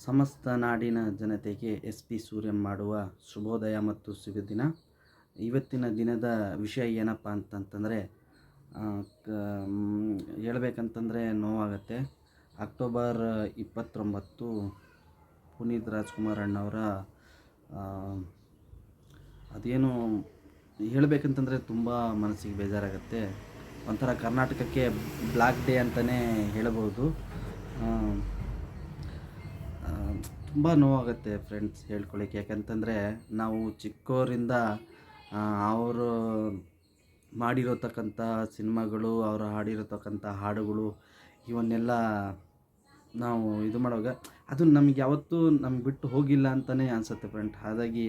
ಸಮಸ್ತ ನಾಡಿನ ಜನತೆಗೆ ಎಸ್ ಪಿ ಸೂರ್ಯಂ ಮಾಡುವ ಶುಭೋದಯ ಮತ್ತು ಶುಭ ದಿನ. ಇವತ್ತಿನ ದಿನದ ವಿಷಯ ಏನಪ್ಪ ಅಂತಂತಂದರೆ, ಹೇಳ್ಬೇಕಂತಂದರೆ ನೋವಾಗುತ್ತೆ. ಅಕ್ಟೋಬರ್ 29 ಪುನೀತ್ ರಾಜ್ಕುಮಾರ್ ಅಣ್ಣವರ ಅದೇನು ಹೇಳಬೇಕಂತಂದರೆ ತುಂಬ ಮನಸ್ಸಿಗೆ ಬೇಜಾರಾಗುತ್ತೆ. ಒಂಥರ ಕರ್ನಾಟಕಕ್ಕೆ ಬ್ಲ್ಯಾಕ್ ಡೇ ಅಂತಲೇ ಹೇಳ್ಬೋದು. ತುಂಬ ನೋವಾಗುತ್ತೆ ಫ್ರೆಂಡ್ಸ್ ಹೇಳ್ಕೊಳ್ಳಿಕ್ಕೆ. ಯಾಕಂತಂದರೆ ನಾವು ಚಿಕ್ಕವರಿಂದ ಅವರು ಮಾಡಿರತಕ್ಕಂಥ ಸಿನಿಮಾಗಳು, ಅವರು ಹಾಡಿರತಕ್ಕಂಥ ಹಾಡುಗಳು, ಇವನ್ನೆಲ್ಲ ನಾವು ಇದು ಮಾಡುವಾಗ ಅದು ನಮಗೆ ಯಾವತ್ತೂ ನಮ್ಗೆ ಬಿಟ್ಟು ಹೋಗಿಲ್ಲ ಅಂತಲೇ ಅನಿಸುತ್ತೆ ಫ್ರೆಂಡ್. ಹಾಗಾಗಿ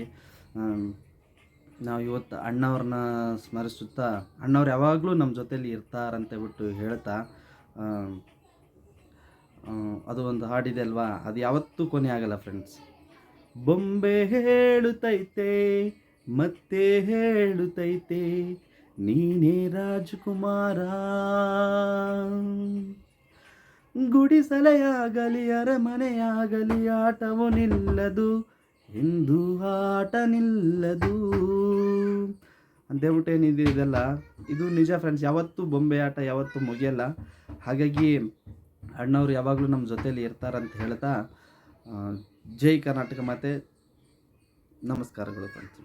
ನಾವು ಇವತ್ತು ಅಣ್ಣವ್ರನ್ನ ಸ್ಮರಿಸುತ್ತಾ, ಅಣ್ಣವ್ರು ಯಾವಾಗಲೂ ನಮ್ಮ ಜೊತೇಲಿ ಇರ್ತಾರಂತ ಬಿಟ್ಟು ಹೇಳ್ತಾ, ಅದು ಒಂದು ಹಾಡಿದೆ ಅಲ್ವಾ, ಅದು ಯಾವತ್ತೂ ಕೊನೆ ಆಗಲ್ಲ ಫ್ರೆಂಡ್ಸ್. ಬೊಂಬೆ ಹೇಳುತ್ತೈತೆ ಮತ್ತೆ ಹೇಳುತ್ತೈತೆ ನೀನೇ ರಾಜಕುಮಾರ, ಗುಡಿಸಲೆಯಾಗಲಿ ಅರಮನೆಯಾಗಲಿ ಆಟವು ನಿಲ್ಲದು ಎಂದು ಆಟ ನಿಲ್ಲದು ಅಂತೇಳ್ಬಿಟ್ಟು ಏನಿದೆ ಇದೆಲ್ಲ, ಇದು ನಿಜ ಫ್ರೆಂಡ್ಸ್. ಯಾವತ್ತೂ ಬೊಂಬೆ ಆಟ ಯಾವತ್ತೂ ಮುಗಿಯಲ್ಲ. ಹಾಗಾಗಿ ಅಣ್ಣವ್ರು ಯಾವಾಗಲೂ ನಮ್ಮ ಜೊತೇಲಿ ಇರ್ತಾರಂತ ಹೇಳ್ತಾ, ಜೈ ಕರ್ನಾಟಕ ಮಾತೆ, ನಮಸ್ಕಾರಗಳು ಫ್ರೆಂಡ್ಸ್.